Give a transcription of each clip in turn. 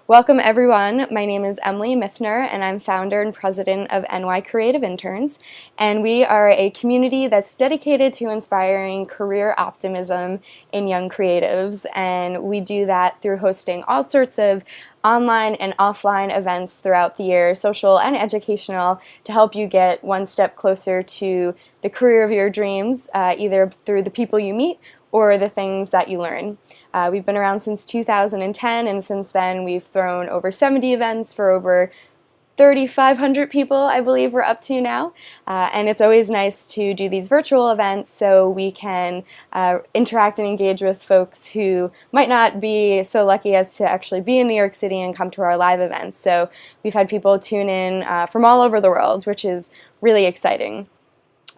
Welcome everyone. My name is Emily Mithner and I'm founder and president of NY Creative Interns, and we are a community that's dedicated to inspiring career optimism in young creatives, and we do that through hosting all sorts of online and offline events throughout the year, social and educational, to help you get one step closer to the career of your dreams, either through the people you meet or the things that you learn. We've been around since 2010, and since then we've thrown over 70 events for over 3,500 people, I believe we're up to now. And it's always nice to do these virtual events so we can interact and engage with folks who might not be so lucky as to actually be in New York City and come to our live events. So we've had people tune in from all over the world, which is really exciting.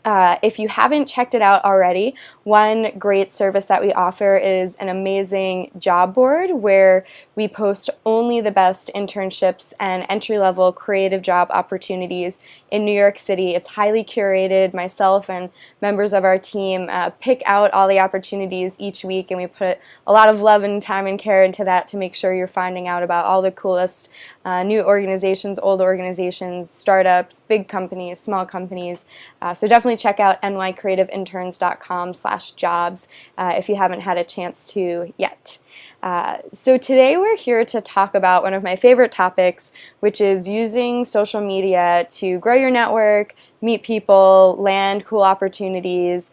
If you haven't checked it out already, one great service that we offer is an amazing job board where we post only the best internships and entry-level creative job opportunities in New York City. It's highly curated. Myself and members of our team pick out all the opportunities each week, and we put a lot of love and time and care into that to make sure you're finding out about all the coolest new organizations, old organizations, startups, big companies, small companies. So definitely check out nycreativeinterns.com/jobs if you haven't had a chance to yet. So today we're here to talk about one of my favorite topics, which is using social media to grow your network, meet people, land cool opportunities,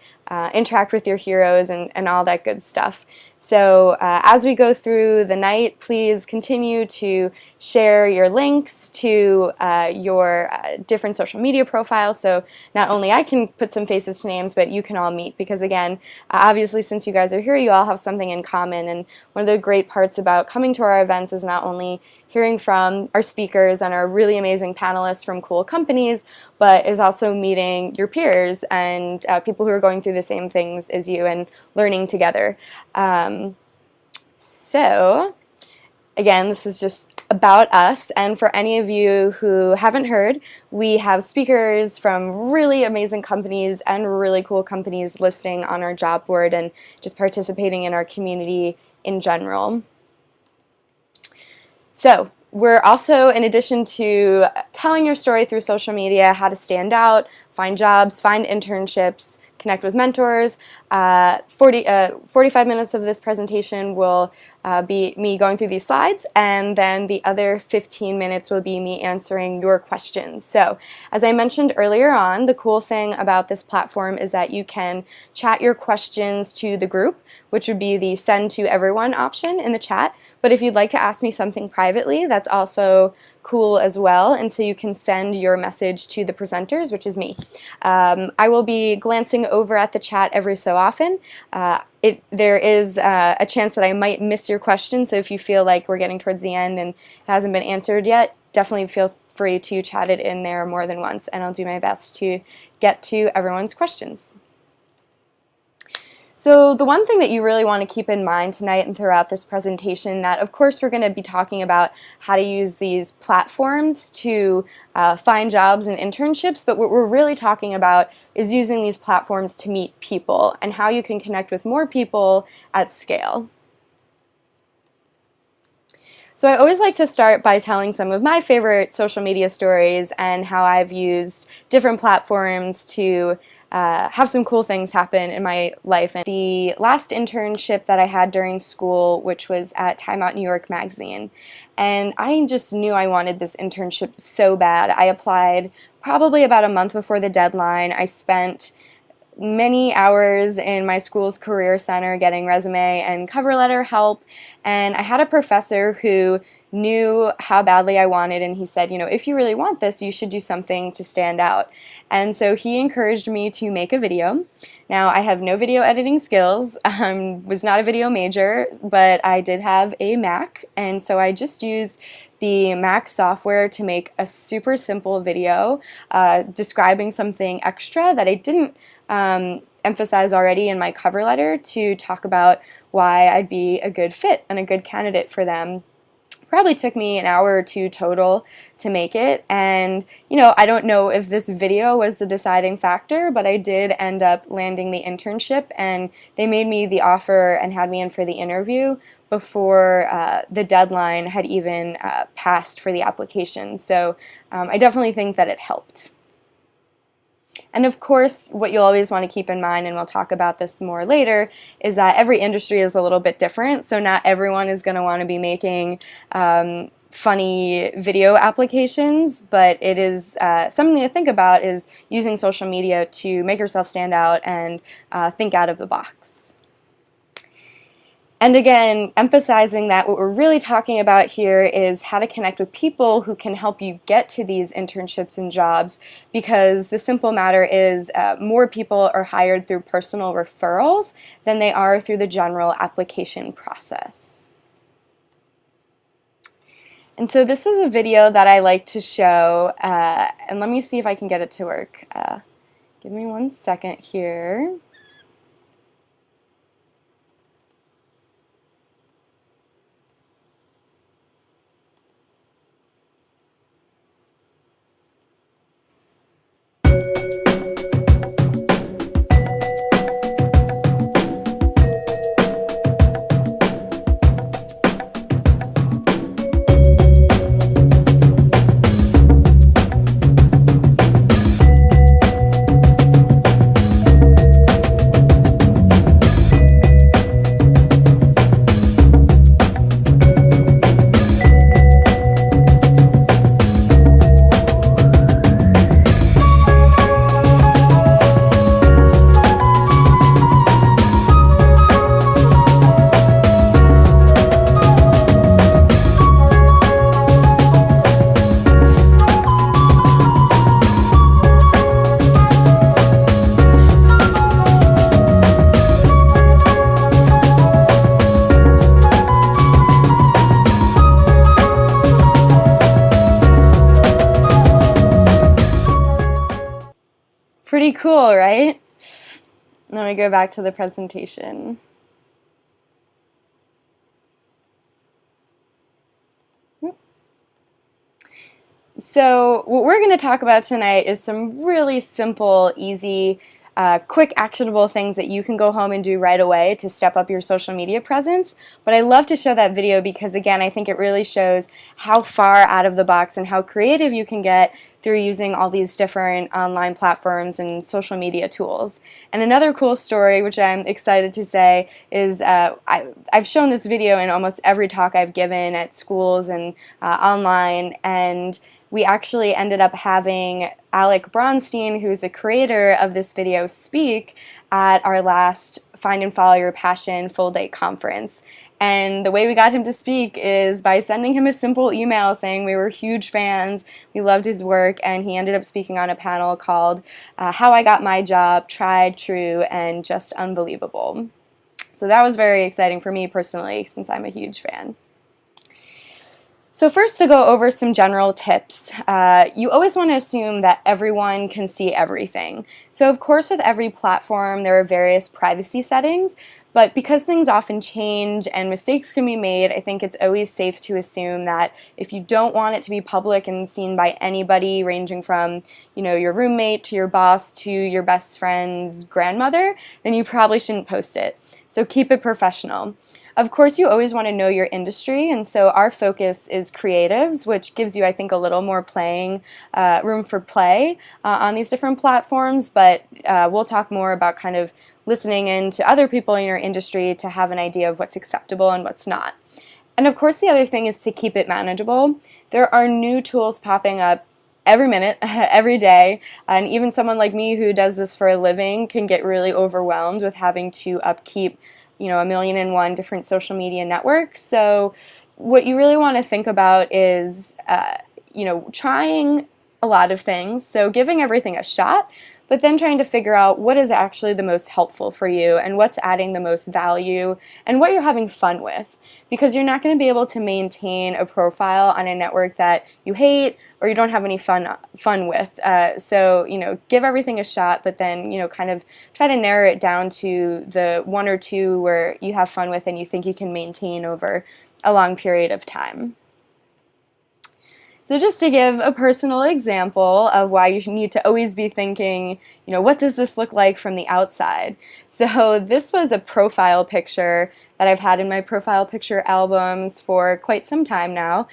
interact with your heroes, and all that good stuff. So as we go through the night, please continue to share your links to your different social media profiles, so not only I can put some faces to names, but you can all meet, because again, obviously since you guys are here, you all have something in common, and one of the great parts about coming to our events is not only hearing from our speakers and our really amazing panelists from cool companies, but is also meeting your peers and people who are going through the same things as you and learning together. So again, this is just about us, and for any of you who haven't heard, we have speakers from really amazing companies and really cool companies listing on our job board and just participating in our community in general. So we're also, in addition to telling your story through social media, how to stand out, find jobs, find internships, connect with mentors. 45 minutes of this presentation will be me going through these slides, and then the other 15 minutes will be me answering your questions. So as I mentioned earlier on, the cool thing about this platform is that you can chat your questions to the group, which would be the send to everyone option in the chat. But if you'd like to ask me something privately, that's also cool as well, and so you can send your message to the presenters, which is me. I will be glancing over at the chat every so often. There is a chance that I might miss your question, so if you feel like we're getting towards the end and it hasn't been answered yet, definitely feel free to chat it in there more than once, and I'll do my best to get to everyone's questions. So the one thing that you really want to keep in mind tonight and throughout this presentation, that of course we're going to be talking about how to use these platforms to find jobs and internships, but what we're really talking about is using these platforms to meet people and how you can connect with more people at scale. So I always like to start by telling some of my favorite social media stories and how I've used different platforms to have some cool things happen in my life. And the last internship that I had during school, which was at Time Out New York magazine, and I just knew I wanted this internship so bad. I applied probably about a month before the deadline. I spent many hours in my school's career center getting resume and cover letter help, and I had a professor who knew how badly I wanted, and he said, you know, if you really want this, you should do something to stand out. And so he encouraged me to make a video. Now, I have no video editing skills, was not a video major, but I did have a Mac, and so I just used the Mac software to make a super simple video describing something extra that I didn't emphasize already in my cover letter, to talk about why I'd be a good fit and a good candidate for them. probably took me an hour or two total to make it. And, I don't know if this video was the deciding factor, but I did end up landing the internship, and they made me the offer and had me in for the interview before the deadline had even passed for the application. So I definitely think that it helped. And of course, what you'll always want to keep in mind, and we'll talk about this more later, is that every industry is a little bit different. So not everyone is going to want to be making funny video applications, but it is something to think about, is using social media to make yourself stand out and think out of the box. And again, emphasizing that what we're really talking about here is how to connect with people who can help you get to these internships and jobs, because the simple matter is more people are hired through personal referrals than they are through the general application process. And so this is a video that I like to show, and let me see if I can get it to work. Give me 1 second here. Pretty cool, right? Let me go back to the presentation. So what we're going to talk about tonight is some really simple, easy, quick, actionable things that you can go home and do right away to step up your social media presence. But I love to show that video because, again, I think it really shows how far out of the box and how creative you can get through using all these different online platforms and social media tools. And another cool story, which I'm excited to say, is I've shown this video in almost every talk I've given at schools and online, and we actually ended up having Alec Bronstein, who's the creator of this video, speak at our last Find and Follow Your Passion full-day conference. And the way we got him to speak is by sending him a simple email saying we were huge fans, we loved his work, and he ended up speaking on a panel called How I Got My Job, Tried, True, and Just Unbelievable. So that was very exciting for me personally, since I'm a huge fan. So first, to go over some general tips, you always want to assume that everyone can see everything. So of course, with every platform, there are various privacy settings, but because things often change and mistakes can be made, I think it's always safe to assume that if you don't want it to be public and seen by anybody, ranging from, your roommate to your boss to your best friend's grandmother, then you probably shouldn't post it. So keep it professional. Of course, you always want to know your industry, and so our focus is creatives, which gives you, I think, a little more room for play on these different platforms, but we'll talk more about kind of listening in to other people in your industry to have an idea of what's acceptable and what's not. And of course, the other thing is to keep it manageable. There are new tools popping up every minute, every day, and even someone like me who does this for a living can get really overwhelmed with having to upkeep 1,000,001 different social media networks. So what you really want to think about is, trying a lot of things. So giving everything a shot, but then trying to figure out what is actually the most helpful for you and what's adding the most value and what you're having fun with. Because you're not going to be able to maintain a profile on a network that you hate or you don't have any fun with. So, give everything a shot, but then, kind of try to narrow it down to the one or two where you have fun with and you think you can maintain over a long period of time. So just to give a personal example of why you need to always be thinking, what does this look like from the outside? So this was a profile picture that I've had in my profile picture albums for quite some time now,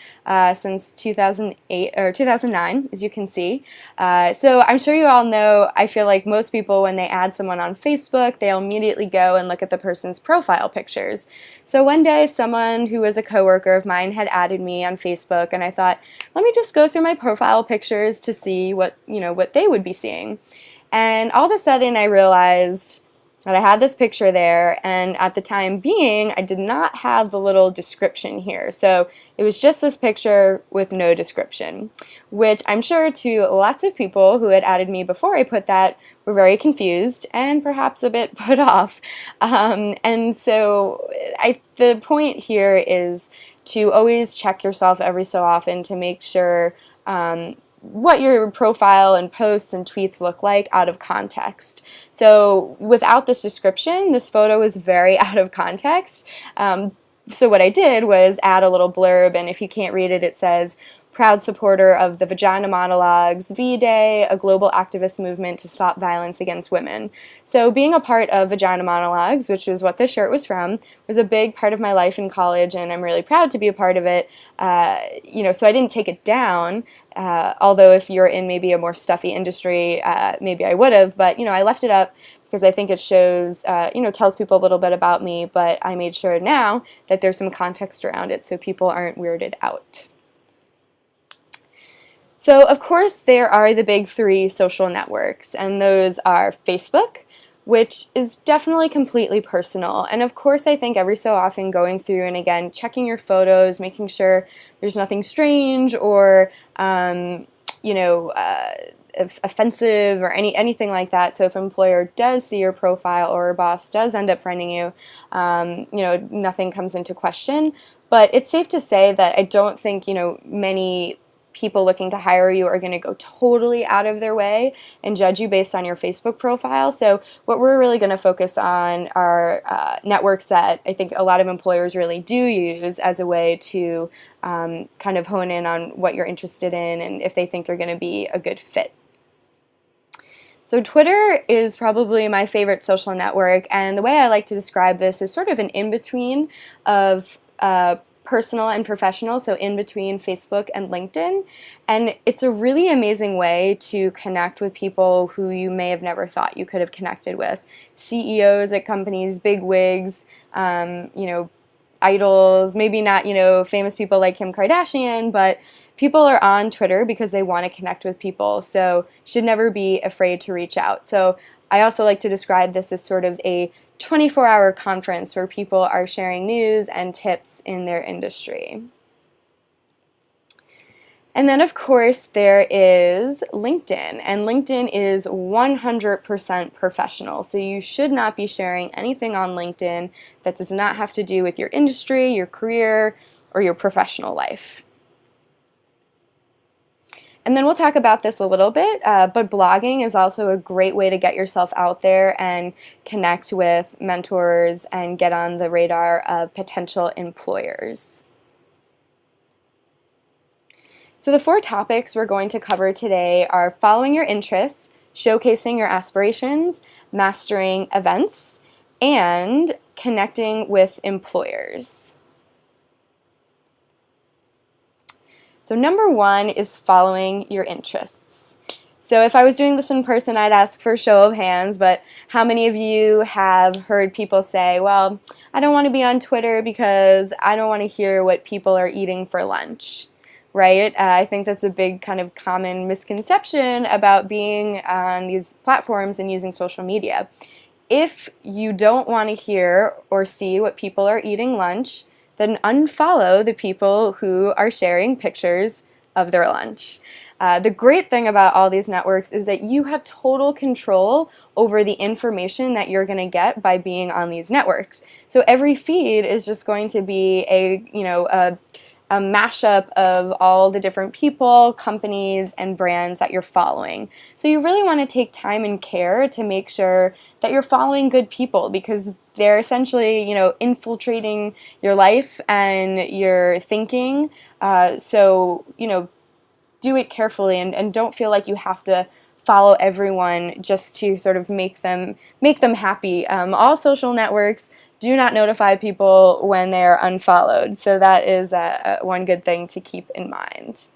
since 2008 or 2009, as you can see. So I'm sure you all know, I feel like most people, when they add someone on Facebook, they'll immediately go and look at the person's profile pictures. So one day, someone who was a coworker of mine had added me on Facebook, and I thought, let me just go through my profile pictures to see what they would be seeing. And all of a sudden, I realized that I had this picture there, and at the time being, I did not have the little description here. So it was just this picture with no description, which I'm sure to lots of people who had added me before I put that were very confused and perhaps a bit put off. And so the point here is to always check yourself every so often to make sure what your profile and posts and tweets look like out of context. So without this description, this photo is very out of context. So what I did was add a little blurb, and if you can't read it, it says, proud supporter of the Vagina Monologues, V-Day, a global activist movement to stop violence against women. So being a part of Vagina Monologues, which is what this shirt was from, was a big part of my life in college, and I'm really proud to be a part of it. So I didn't take it down, although if you're in maybe a more stuffy industry, maybe I would have, but I left it up because I think it shows, tells people a little bit about me, but I made sure now that there's some context around it so people aren't weirded out. So, of course, there are the big three social networks, and those are Facebook, which is definitely completely personal. And of course, I think every so often going through and again checking your photos, making sure there's nothing strange or offensive or anything like that. So if an employer does see your profile or a boss does end up friending you, nothing comes into question. But it's safe to say that I don't think many people looking to hire you are going to go totally out of their way and judge you based on your Facebook profile. So what we're really going to focus on are networks that I think a lot of employers really do use as a way to kind of hone in on what you're interested in and if they think you're going to be a good fit. So Twitter is probably my favorite social network, and the way I like to describe this is sort of an in-between of personal and professional, so in between Facebook and LinkedIn. And it's a really amazing way to connect with people who you may have never thought you could have connected with. CEOs at companies, big wigs, idols, maybe not, famous people like Kim Kardashian, but people are on Twitter because they want to connect with people, so should never be afraid to reach out. So I also like to describe this as sort of a 24-hour conference where people are sharing news and tips in their industry. And then, of course, there is LinkedIn, and LinkedIn is 100% professional, so you should not be sharing anything on LinkedIn that does not have to do with your industry, your career, or your professional life. And then we'll talk about this a little bit, but blogging is also a great way to get yourself out there and connect with mentors and get on the radar of potential employers. So the 4 topics we're going to cover today are following your interests, showcasing your aspirations, mastering events, and connecting with employers. So number 1 is following your interests. So if I was doing this in person, I'd ask for a show of hands, but how many of you have heard people say, well, I don't want to be on Twitter because I don't want to hear what people are eating for lunch, right? I think that's a big kind of common misconception about being on these platforms and using social media. If you don't want to hear or see what people are eating lunch, then unfollow the people who are sharing pictures of their lunch. The great thing about all these networks is that you have total control over the information that you're going to get by being on these networks. So every feed is just going to be a mashup of all the different people, companies, and brands that you're following. So you really want to take time and care to make sure that you're following good people, because they're essentially, infiltrating your life and your thinking. So do it carefully and don't feel like you have to follow everyone just to sort of make them happy. All social networks do not notify people when they are unfollowed, so that is one good thing to keep in mind.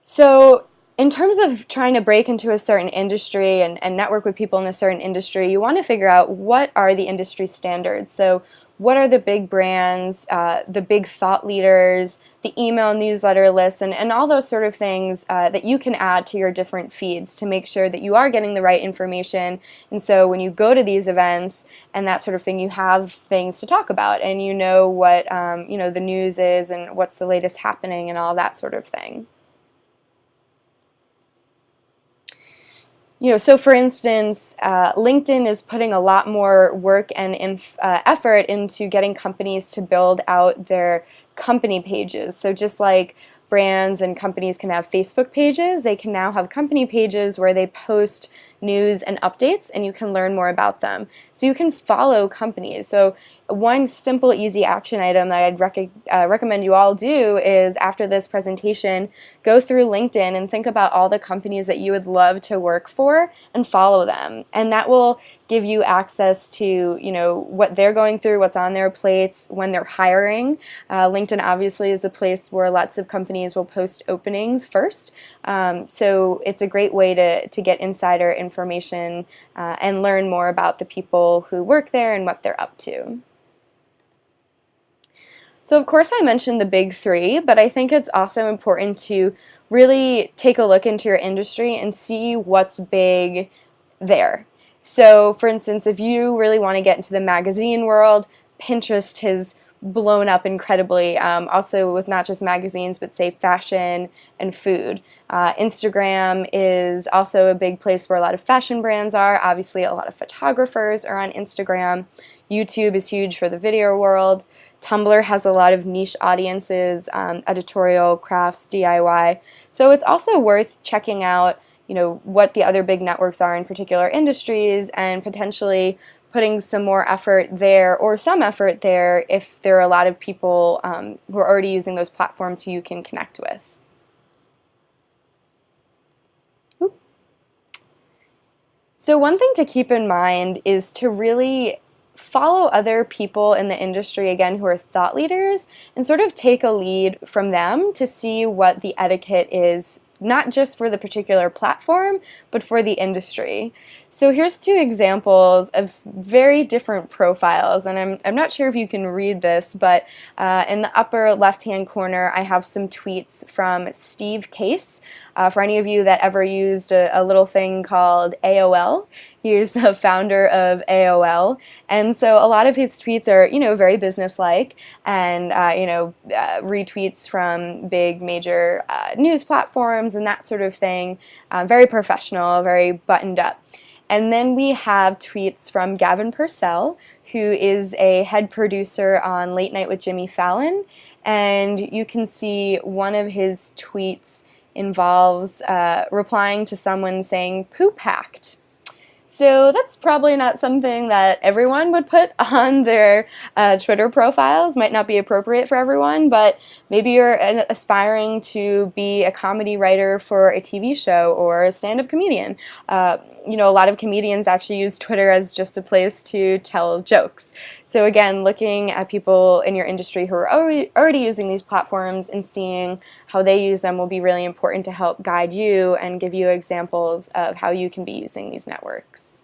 So in terms of trying to break into a certain industry and network with people in a certain industry, you want to figure out what are the industry standards. So what are the big brands, the big thought leaders, the email newsletter lists, and all those sort of things that you can add to your different feeds to make sure that you are getting the right information. And so when you go to these events and that sort of thing, you have things to talk about, and you know what the news is and what's the latest happening and all that sort of thing. So for instance, LinkedIn is putting a lot more work and effort into getting companies to build out their company pages. So just like brands and companies can have Facebook pages, they can now have company pages where they post news and updates, and you can learn more about them. So you can follow companies. So one simple, easy action item that I'd recommend you all do is, after this presentation, go through LinkedIn and think about all the companies that you would love to work for and follow them. And that will give you access to, what they're going through, what's on their plates when they're hiring. LinkedIn obviously is a place where lots of companies will post openings first. So it's a great way to get insider information and learn more about the people who work there and what they're up to. So of course I mentioned the big three, but I think it's also important to really take a look into your industry and see what's big there. So for instance, if you really want to get into the magazine world, Pinterest has blown up incredibly, also with not just magazines, but say fashion and food. Instagram is also a big place where a lot of fashion brands are. Obviously, a lot of photographers are on Instagram. YouTube is huge for the video world. Tumblr has a lot of niche audiences, editorial, crafts, DIY. So it's also worth checking out, what the other big networks are in particular industries, and potentially putting some more effort there, or some effort there, if there are a lot of people who are already using those platforms who you can connect with. Oop. So one thing to keep in mind is to really follow other people in the industry, again, who are thought leaders, and sort of take a lead from them to see what the etiquette is, not just for the particular platform, but for the industry. So here's two examples of very different profiles, and I'm not sure if you can read this, but in the upper left-hand corner, I have some tweets from Steve Case. For any of you that ever used a little thing called AOL, he is the founder of AOL, and so a lot of his tweets are, very business-like, and retweets from big major news platforms and that sort of thing. Very professional, very buttoned up. And then we have tweets from Gavin Purcell, who is a head producer on Late Night with Jimmy Fallon, and you can see one of his tweets involves replying to someone saying "poop hacked." So that's probably not something that everyone would put on their Twitter profiles. Might not be appropriate for everyone, but maybe you're aspiring to be a comedy writer for a TV show or a stand-up comedian. A lot of comedians actually use Twitter as just a place to tell jokes. So again, looking at people in your industry who are already using these platforms and seeing how they use them will be really important to help guide you and give you examples of how you can be using these networks.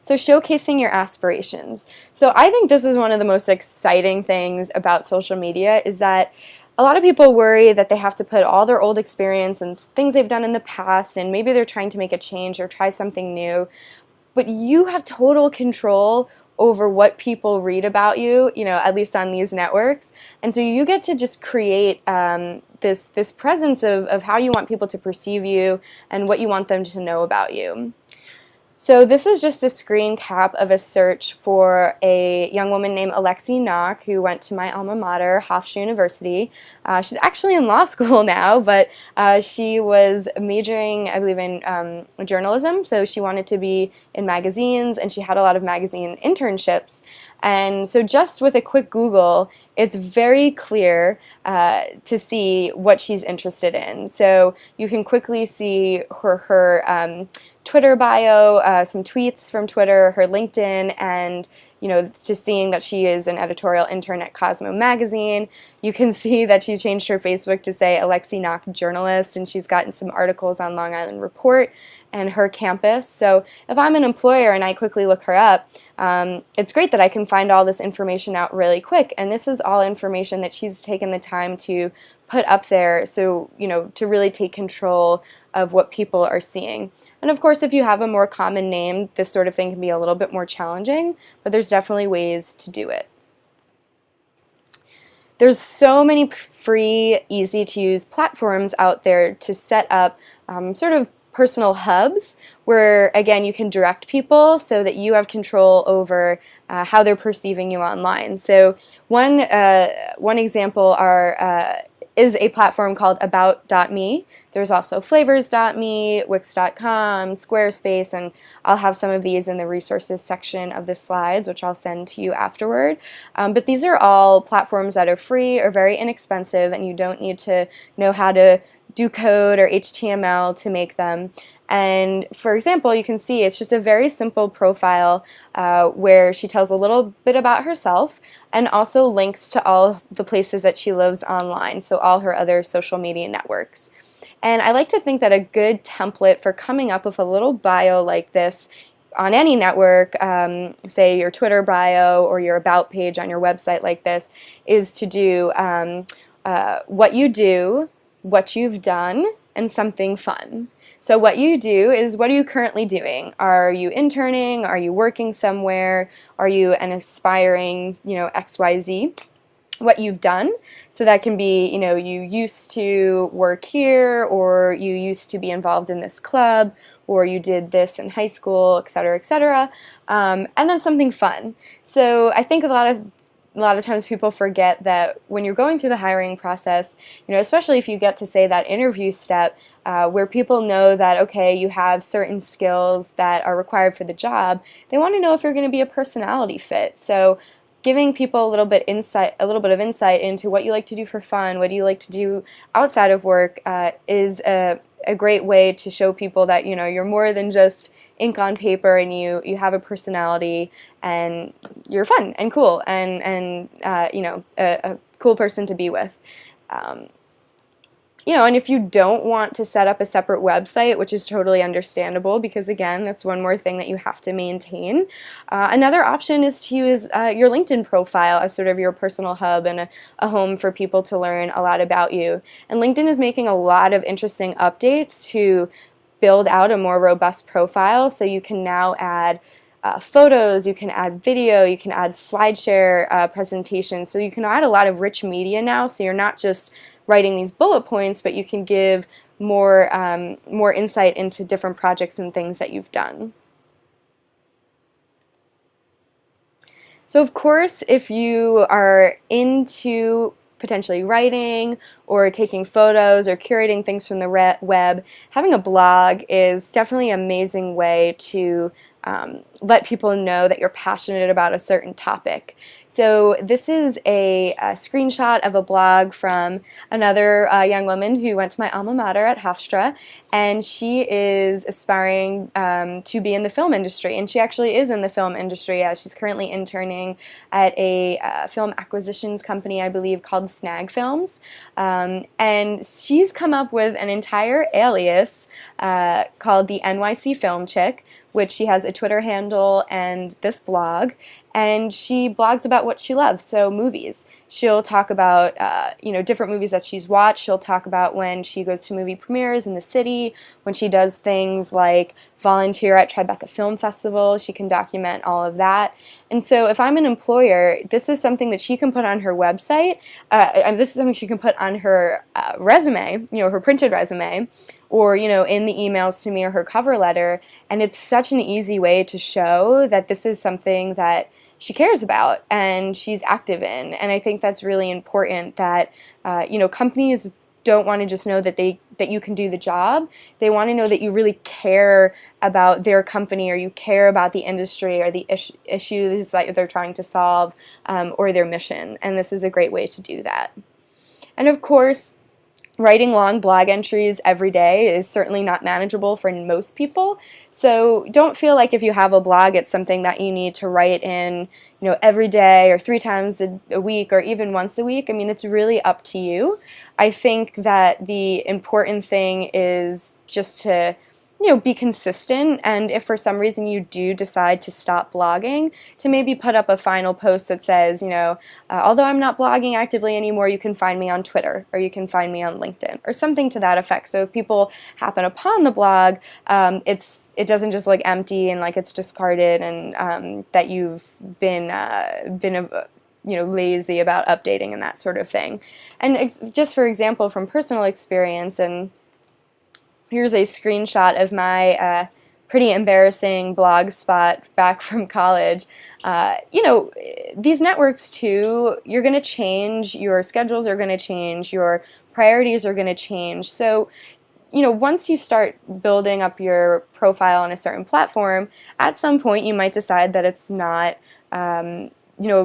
So showcasing your aspirations. So I think this is one of the most exciting things about social media, is that a lot of people worry that they have to put all their old experience and things they've done in the past, and maybe they're trying to make a change or try something new, but you have total control over what people read about you, at least on these networks. And so you get to just create this presence of how you want people to perceive you and what you want them to know about you. So this is just a screen cap of a search for a young woman named Alexi Knock, who went to my alma mater, Hofstra University. She's actually in law school now, but she was majoring, I believe, in journalism, so she wanted to be in magazines, and she had a lot of magazine internships. And so just with a quick Google, it's very clear to see what she's interested in. So you can quickly see her Twitter bio, some tweets from Twitter, her LinkedIn, and just seeing that she is an editorial intern at Cosmo magazine. You can see that she's changed her Facebook to say Alexi Knock journalist, and she's gotten some articles on Long Island Report and her campus. So if I'm an employer and I quickly look her up, it's great that I can find all this information out really quick. And this is all information that she's taken the time to put up there, so to really take control of what people are seeing. And of course, if you have a more common name, this sort of thing can be a little bit more challenging, but there's definitely ways to do it. There's so many free, easy-to-use platforms out there to set up sort of personal hubs where, again, you can direct people so that you have control over how they're perceiving you online. So one example is a platform called About.me. There's also Flavors.me, Wix.com, Squarespace, and I'll have some of these in the resources section of the slides, which I'll send to you afterward. But these are all platforms that are free or very inexpensive, and you don't need to know how to do code or HTML to make them. And for example, you can see it's just a very simple profile where she tells a little bit about herself and also links to all the places that she lives online, so all her other social media networks. And I like to think that a good template for coming up with a little bio like this on any network, say your Twitter bio or your About page on your website like this, is to do what you do, what you've done, and something fun. So what you do is, what are you currently doing? Are you interning? Are you working somewhere? Are you an aspiring, XYZ? What you've done. So that can be, you used to work here, or you used to be involved in this club, or you did this in high school, etc., etc. And then something fun. So I think a lot of times people forget that when you're going through the hiring process, especially if you get to, say, that interview step where people know that, okay, you have certain skills that are required for the job, they want to know if you're going to be a personality fit. So giving people a little bit of insight into what you like to do for fun, what do you like to do outside of work, is a great way to show people that you're more than just ink on paper, and you have a personality, and you're fun and cool, and a cool person to be with. And if you don't want to set up a separate website, which is totally understandable, because again, that's one more thing that you have to maintain, another option is to use your LinkedIn profile as sort of your personal hub and a home for people to learn a lot about you. And LinkedIn is making a lot of interesting updates to build out a more robust profile, so you can now add photos, you can add video, you can add SlideShare presentations, so you can add a lot of rich media now, so you're not just writing these bullet points, but you can give more insight into different projects and things that you've done. So of course, if you are into potentially writing or taking photos or curating things from the web, having a blog is definitely an amazing way to let people know that you're passionate about a certain topic. So this is a screenshot of a blog from another young woman who went to my alma mater at Hofstra, and she is aspiring to be in the film industry, and she actually is in the film industry. She's currently interning at a film acquisitions company, I believe, called Snag Films, and she's come up with an entire alias called the NYC Film Chick, which she has a Twitter handle and this blog, and she blogs about what she loves, so movies. She'll talk about different movies that she's watched. She'll talk about when she goes to movie premieres in the city, when she does things like volunteer at Tribeca Film Festival. She can document all of that. And so if I'm an employer, this is something that she can put on her website, and this is something she can put on her resume, her printed resume, or, in the emails to me or her cover letter. And it's such an easy way to show that this is something that she cares about and she's active in. And I think that's really important that, companies don't want to just know that you can do the job. They want to know that you really care about their company, or you care about the industry or the issues that they're trying to solve, or their mission. And this is a great way to do that. And of course, writing long blog entries every day is certainly not manageable for most people. So don't feel like if you have a blog, it's something that you need to write in, every day or 3 times a week or even once a week. I mean, it's really up to you. I think that the important thing is just to be consistent, and if for some reason you do decide to stop blogging, to maybe put up a final post that says, although I'm not blogging actively anymore, you can find me on Twitter, or you can find me on LinkedIn, or something to that effect. So if people happen upon the blog, it doesn't just look empty and like it's discarded, and that you've been lazy about updating and that sort of thing. And just for example, from personal experience, and here's a screenshot of my pretty embarrassing blog spot back from college. These networks too, you're going to change, your schedules are going to change, your priorities are going to change. So, once you start building up your profile on a certain platform, at some point you might decide that it's not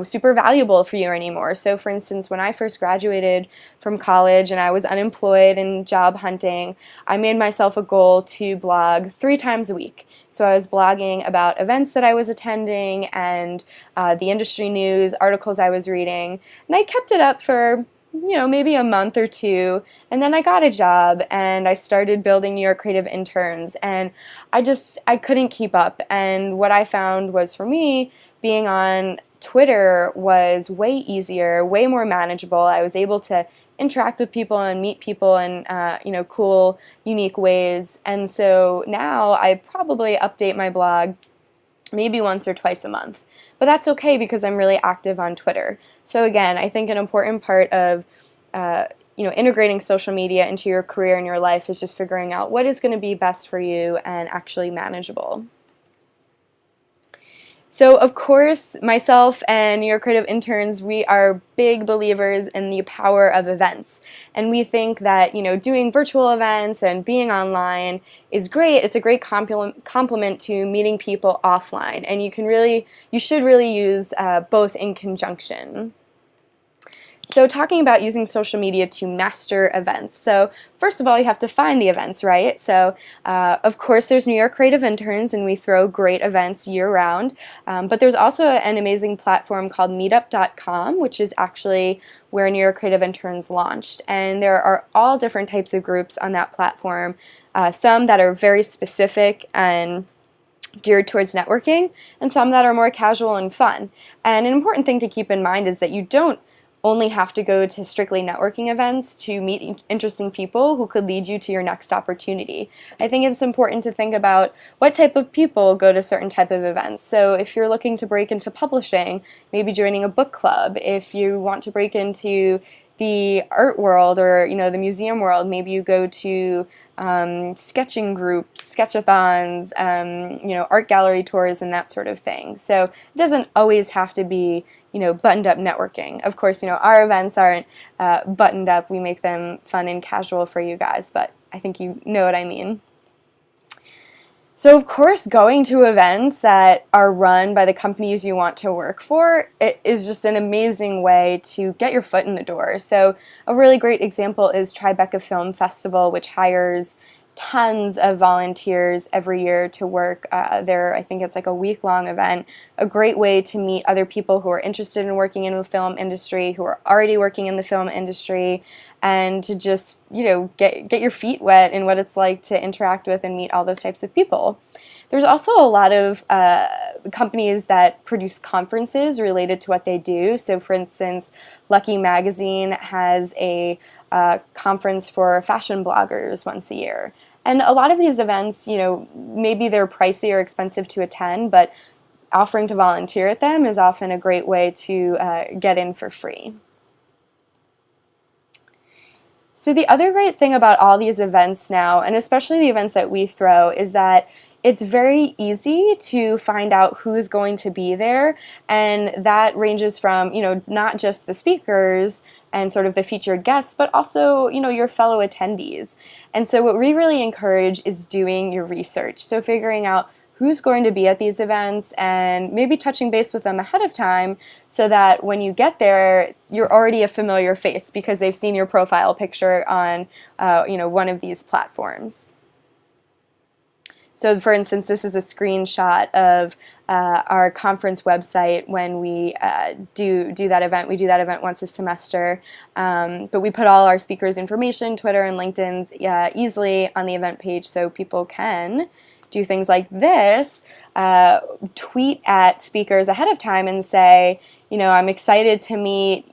super valuable for you anymore. So for instance, when I first graduated from college and I was unemployed and job hunting, I made myself a goal to blog 3 times a week. So I was blogging about events that I was attending and the industry news, articles I was reading, and I kept it up for maybe a month or 2, and then I got a job and I started building New York Creative Interns, and I couldn't keep up. And what I found was, for me, being on Twitter was way easier, way more manageable. I was able to interact with people and meet people in cool, unique ways. And so now I probably update my blog maybe once or twice a month. But that's okay because I'm really active on Twitter. So again, I think an important part of integrating social media into your career and your life is just figuring out what is going to be best for you and actually manageable. So of course, myself and New York Creative Interns, we are big believers in the power of events. And we think that, doing virtual events and being online is great. It's a great complement to meeting people offline. And you should really use both in conjunction. So talking about using social media to master events. So first of all, you have to find the events, right? So of course there's New York Creative Interns, and we throw great events year-round. But there's also an amazing platform called meetup.com, which is actually where New York Creative Interns launched. And there are all different types of groups on that platform, some that are very specific and geared towards networking, and some that are more casual and fun. And an important thing to keep in mind is that you don't only have to go to strictly networking events to meet interesting people who could lead you to your next opportunity. I think it's important to think about what type of people go to certain type of events. So if you're looking to break into publishing, maybe joining a book club. If you want to break into the art world or the museum world, maybe you go to sketching groups, sketchathons, art gallery tours, and that sort of thing. So it doesn't always have to be buttoned up networking. Of course, our events aren't buttoned up. We make them fun and casual for you guys, but I think you know what I mean. So of course, going to events that are run by the companies you want to work for, it is just an amazing way to get your foot in the door. So a really great example is Tribeca Film Festival, which hires tons of volunteers every year to work there. I think it's like a week-long event, a great way to meet other people who are interested in working in the film industry, who are already working in the film industry, and to just, get your feet wet in what it's like to interact with and meet all those types of people. There's also a lot of companies that produce conferences related to what they do. So for instance, Lucky Magazine has a conference for fashion bloggers once a year. And a lot of these events, maybe they're pricey or expensive to attend, but offering to volunteer at them is often a great way to get in for free. So the other great thing about all these events now, and especially the events that we throw, is that it's very easy to find out who's going to be there, and that ranges from, not just the speakers and sort of the featured guests, but also, your fellow attendees. And so what we really encourage is doing your research. So figuring out who's going to be at these events and maybe touching base with them ahead of time so that when you get there, you're already a familiar face because they've seen your profile picture on, one of these platforms. So for instance, this is a screenshot of our conference website when we do that event. We do that event once a semester, but we put all our speakers' information, Twitter and LinkedIn's, easily on the event page so people can do things like this, tweet at speakers ahead of time and say, I'm excited to meet,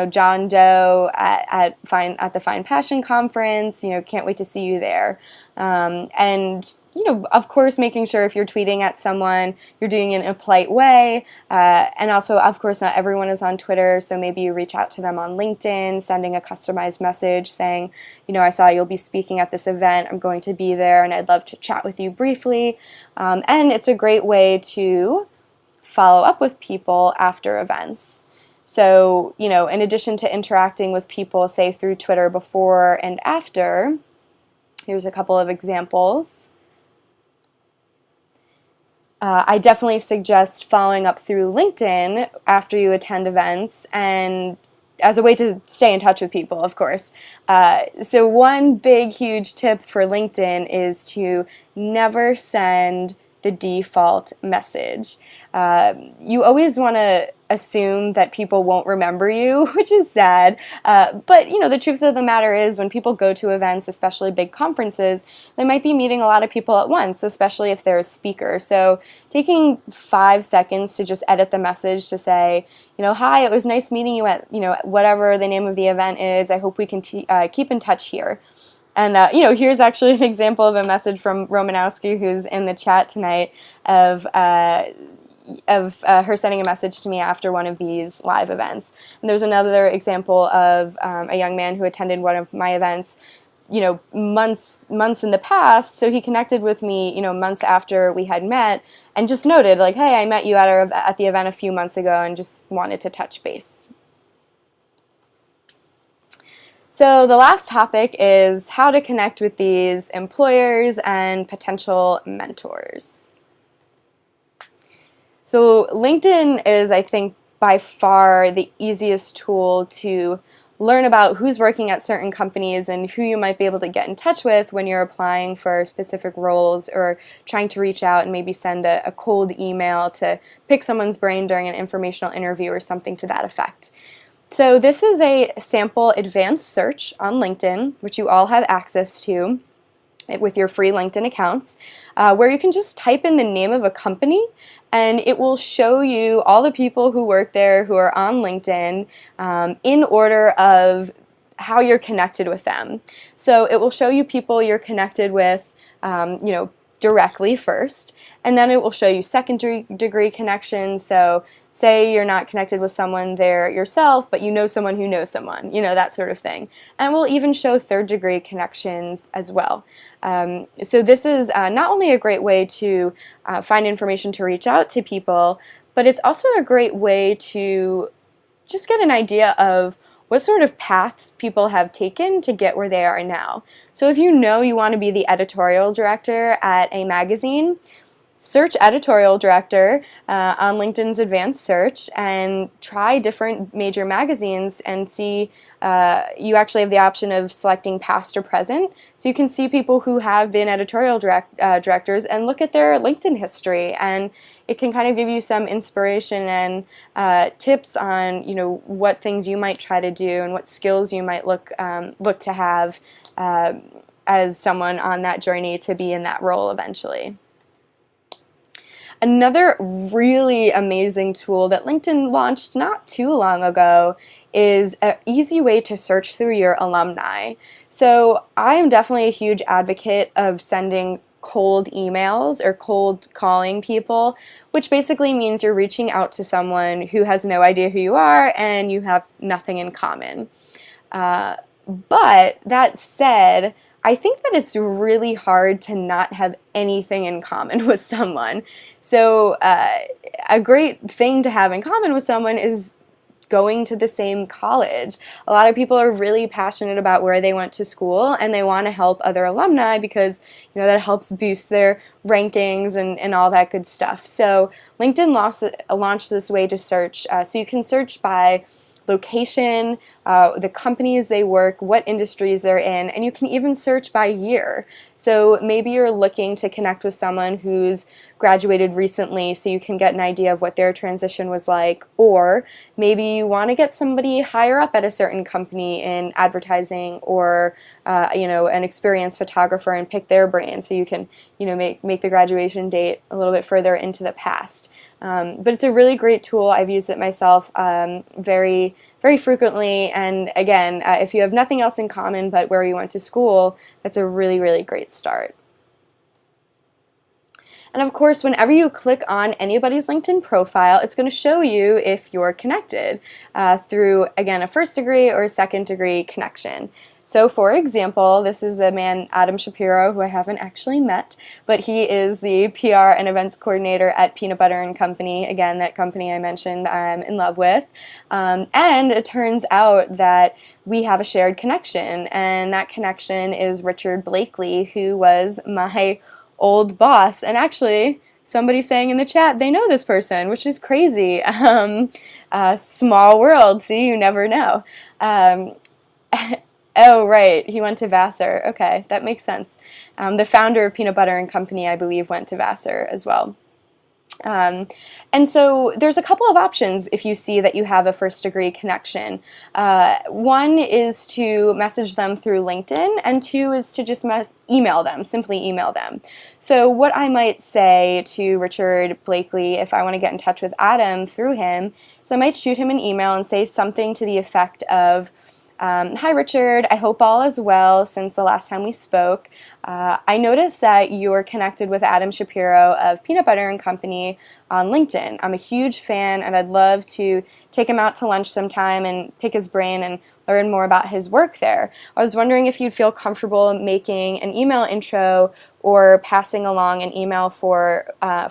John Doe at the Fine Passion Conference, can't wait to see you there. And of course, making sure if you're tweeting at someone, you're doing it in a polite way. And also, of course, not everyone is on Twitter, so maybe you reach out to them on LinkedIn, sending a customized message saying, I saw you'll be speaking at this event. I'm going to be there, and I'd love to chat with you briefly. And it's a great way to follow up with people after events. So, in addition to interacting with people, say, through Twitter before and after, here's a couple of examples. I definitely suggest following up through LinkedIn after you attend events, and as a way to stay in touch with people, of course. So one big, huge tip for LinkedIn is to never send the default message. You always want to assume that people won't remember you, which is sad. But the truth of the matter is when people go to events, especially big conferences, they might be meeting a lot of people at once, especially if they're a speaker. So taking 5 seconds to just edit the message to say, hi, it was nice meeting you at, whatever the name of the event is. I hope we can keep in touch here. And, here's actually an example of a message from Romanowski, who's in the chat tonight, of her sending a message to me after one of these live events. And there's another example of a young man who attended one of my events, months in the past. So he connected with me, months after we had met, and just noted, like, hey, I met you at the event a few months ago and just wanted to touch base. So the last topic is how to connect with these employers and potential mentors. So LinkedIn is, I think, by far the easiest tool to learn about who's working at certain companies and who you might be able to get in touch with when you're applying for specific roles or trying to reach out and maybe send a cold email to pick someone's brain during an informational interview or something to that effect. So this is a sample advanced search on LinkedIn, which you all have access to with your free LinkedIn accounts, where you can just type in the name of a company and it will show you all the people who work there who are on LinkedIn in order of how you're connected with them. So it will show you people you're connected with, directly first, and then it will show you second-degree connections. So say you're not connected with someone there yourself, but you know someone who knows someone, that sort of thing. And we'll even show third-degree connections as well. So this is not only a great way to find information to reach out to people, but it's also a great way to just get an idea of what sort of paths people have taken to get where they are now. So if you want to be the editorial director at a magazine, search editorial director on LinkedIn's advanced search and try different major magazines and see, you actually have the option of selecting past or present. So you can see people who have been editorial directors and look at their LinkedIn history, and it can kind of give you some inspiration and tips on, what things you might try to do and what skills you might look to have as someone on that journey to be in that role eventually. Another really amazing tool that LinkedIn launched not too long ago is an easy way to search through your alumni. So I am definitely a huge advocate of sending cold emails or cold calling people, which basically means you're reaching out to someone who has no idea who you are and you have nothing in common. But that said, I think that it's really hard to not have anything in common with someone. So a great thing to have in common with someone is going to the same college. A lot of people are really passionate about where they went to school, and they want to help other alumni because that helps boost their rankings and all that good stuff. So LinkedIn launched this way to search. So you can search by location, the companies they work, what industries they're in, and you can even search by year. So maybe you're looking to connect with someone who's graduated recently so you can get an idea of what their transition was like, or maybe you want to get somebody higher up at a certain company in advertising, or an experienced photographer and pick their brain so you can make the graduation date a little bit further into the past. But it's a really great tool. I've used it myself very, very frequently. And again, if you have nothing else in common but where you went to school, that's a really, really great start. And of course, whenever you click on anybody's LinkedIn profile, it's going to show you if you're connected through, again, a first degree or a second degree connection. So for example, this is a man, Adam Shapiro, who I haven't actually met, but he is the PR and events coordinator at Peanut Butter & Company. Again, that company I mentioned I'm in love with. And it turns out that we have a shared connection, and that connection is Richard Blakely, who was my old boss. And actually, somebody's saying in the chat they know this person, which is crazy. Small world, see, you never know. Oh, right. He went to Vassar. Okay, that makes sense. The founder of Peanut Butter & Company, I believe, went to Vassar as well. And so there's a couple of options if you see that you have a first degree connection. One is to message them through LinkedIn, and two is to just email them, simply email them. So what I might say to Richard Blakely if I want to get in touch with Adam through him is I might shoot him an email and say something to the effect of, hi Richard, I hope all is well since the last time we spoke. I noticed that you were connected with Adam Shapiro of Peanut Butter & Company on LinkedIn. I'm a huge fan, and I'd love to take him out to lunch sometime and pick his brain and learn more about his work there. I was wondering if you'd feel comfortable making an email intro or passing along an email for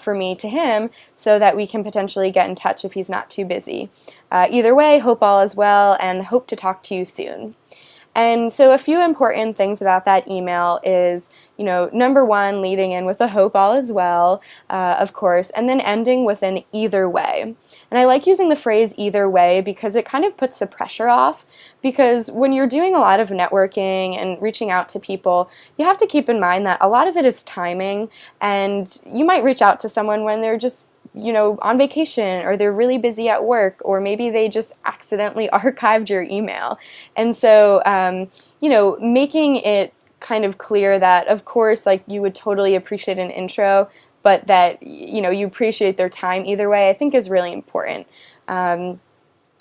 me to him so that we can potentially get in touch if he's not too busy. Either way, hope all is well and hope to talk to you soon. And so a few important things about that email is, number one, leading in with a hope all is well, of course, and then ending with an either way. And I like using the phrase either way because it kind of puts the pressure off, because when you're doing a lot of networking and reaching out to people, you have to keep in mind that a lot of it is timing, and you might reach out to someone when they're just on vacation, or they're really busy at work, or maybe they just accidentally archived your email. And so, making it kind of clear that, of course, you would totally appreciate an intro, but that, you appreciate their time either way, I think is really important. And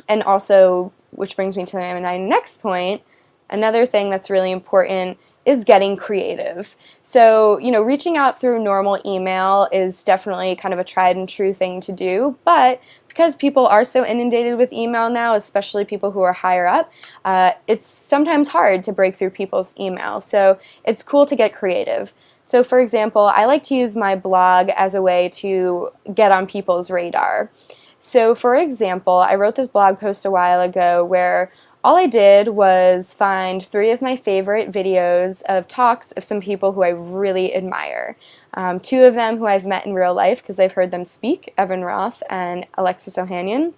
also, which brings me to my next point, another thing that's really important is getting creative. So, reaching out through normal email is definitely kind of a tried and true thing to do, but because people are so inundated with email now, especially people who are higher up, it's sometimes hard to break through people's email. So it's cool to get creative. So for example, I like to use my blog as a way to get on people's radar. So for example, I wrote this blog post a while ago where all I did was find 3 of my favorite videos of talks of some people who I really admire. 2 of them who I've met in real life because I've heard them speak, Evan Roth and Alexis Ohanian,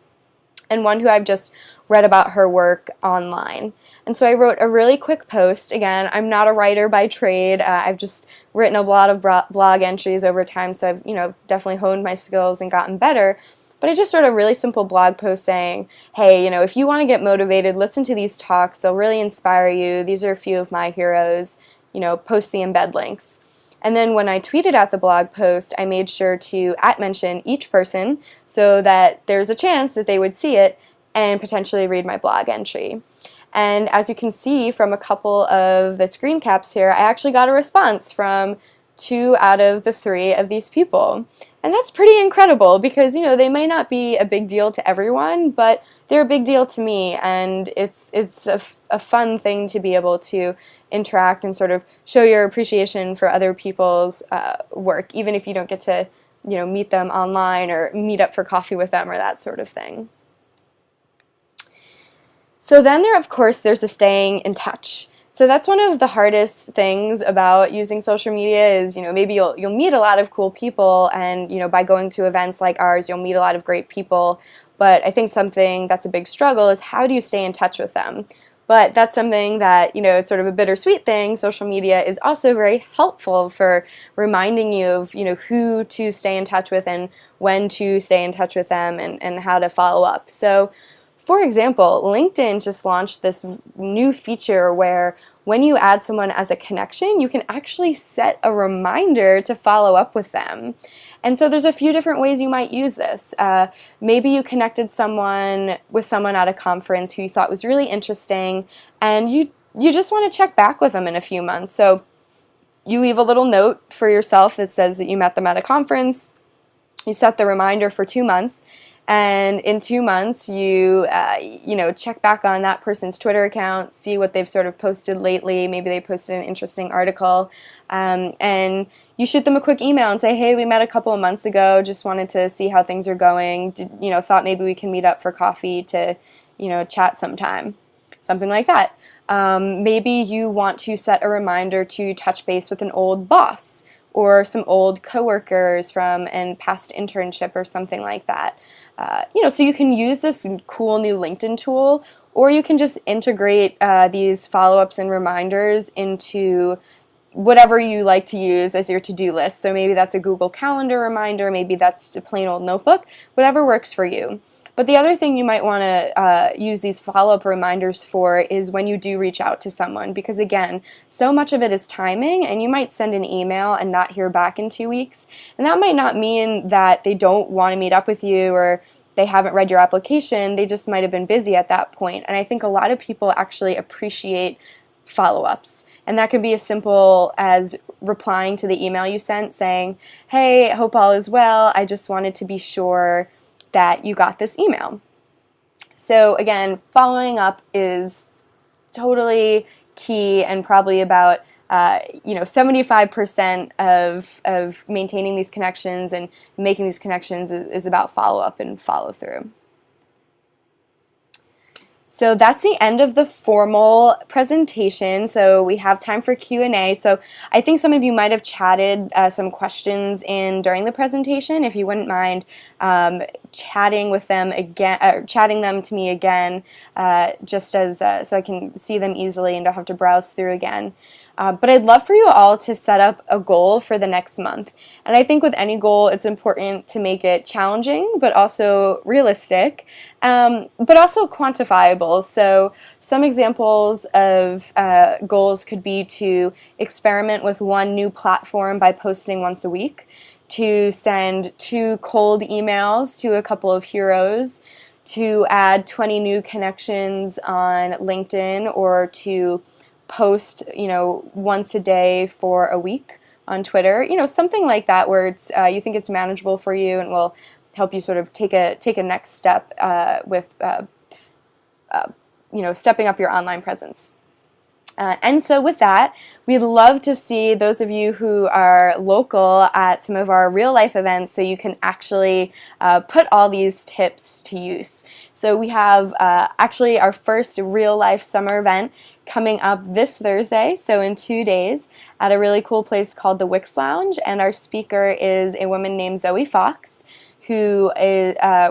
and one who I've just read about her work online. And so I wrote a really quick post. Again, I'm not a writer by trade. I've just written a lot of blog entries over time, so I've definitely honed my skills and gotten better. But I just wrote a really simple blog post saying, hey, if you want to get motivated, listen to these talks. They'll really inspire you. These are a few of my heroes. Post the embed links. And then when I tweeted out the blog post, I made sure to @mention each person so that there's a chance that they would see it and potentially read my blog entry. And as you can see from a couple of the screen caps here, I actually got a response from 2 out of the 3 of these people. And that's pretty incredible because, they may not be a big deal to everyone, but they're a big deal to me, and it's a fun thing to be able to interact and sort of show your appreciation for other people's work, even if you don't get to, meet them online or meet up for coffee with them or that sort of thing. So then there's the staying in touch. So that's one of the hardest things about using social media is, maybe you'll meet a lot of cool people, and, by going to events like ours, you'll meet a lot of great people. But I think something that's a big struggle is how do you stay in touch with them? But that's something that, it's sort of a bittersweet thing. Social media is also very helpful for reminding you of, who to stay in touch with and when to stay in touch with them and how to follow up. So, for example, LinkedIn just launched this new feature where when you add someone as a connection, you can actually set a reminder to follow up with them. And so there's a few different ways you might use this. Maybe you connected with someone at a conference who you thought was really interesting, and you just want to check back with them in a few months. So you leave a little note for yourself that says that you met them at a conference. You set the reminder for 2 months. And in 2 months, you check back on that person's Twitter account, see what they've sort of posted lately. Maybe they posted an interesting article, and you shoot them a quick email and say, hey, we met a couple of months ago, just wanted to see how things are going. Thought maybe we can meet up for coffee to, chat sometime. Something like that. Maybe you want to set a reminder to touch base with an old boss or some old coworkers from a past internship or something like that. So you can use this cool new LinkedIn tool, or you can just integrate these follow-ups and reminders into whatever you like to use as your to-do list. So maybe that's a Google Calendar reminder, maybe that's a plain old notebook, whatever works for you. But the other thing you might want to use these follow-up reminders for is when you do reach out to someone, because again, so much of it is timing, and you might send an email and not hear back in 2 weeks, and that might not mean that they don't want to meet up with you or they haven't read your application. They just might have been busy at that point. And I think a lot of people actually appreciate follow-ups. And that could be as simple as replying to the email you sent saying, hey, hope all is well. I just wanted to be sure that you got this email. So again, following up is totally key, and probably about 75% of maintaining these connections and making these connections is about follow-up and follow-through. So that's the end of the formal presentation. So we have time for Q&A. So I think some of you might have chatted some questions in during the presentation. If you wouldn't mind chatting them to me again, just as so I can see them easily and don't have to browse through again. But I'd love for you all to set up a goal for the next month. And I think with any goal, it's important to make it challenging, but also realistic, but also quantifiable. So some examples of goals could be to experiment with one new platform by posting once a week, to send 2 cold emails to a couple of heroes, to add 20 new connections on LinkedIn, or to post, once a day for a week on Twitter, something like that, where it's you think it's manageable for you and will help you sort of take a next step with stepping up your online presence. And so with that, we'd love to see those of you who are local at some of our real life events so you can actually put all these tips to use. So we have actually our first real life summer event coming up this Thursday, so in 2 days, at a really cool place called the Wix Lounge, and our speaker is a woman named Zoe Fox, who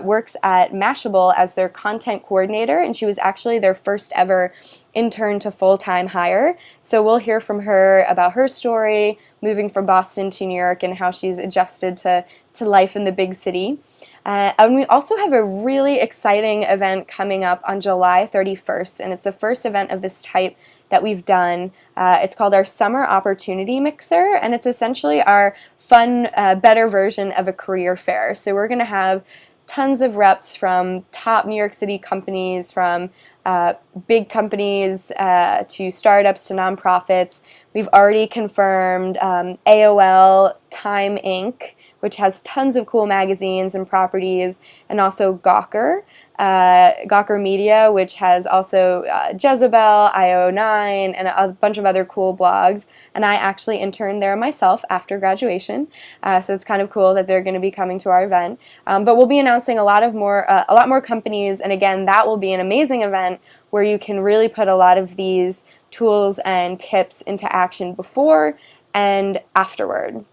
works at Mashable as their content coordinator, and she was actually their first ever intern to full-time hire. So we'll hear from her about her story, moving from Boston to New York, and how she's adjusted to life in the big city. And we also have a really exciting event coming up on July 31st, and it's the first event of this type that we've done. It's called our Summer Opportunity Mixer, and it's essentially our fun, better version of a career fair. So we're going to have tons of reps from top New York City companies, from big companies to startups to nonprofits. We've already confirmed AOL, Time Inc., which has tons of cool magazines and properties, and also Gawker, Gawker Media, which has also Jezebel, IO9, and a bunch of other cool blogs. And I actually interned there myself after graduation, so it's kind of cool that they're going to be coming to our event. But we'll be announcing a lot more companies, and again, that will be an amazing event where you can really put a lot of these tools and tips into action before and afterward.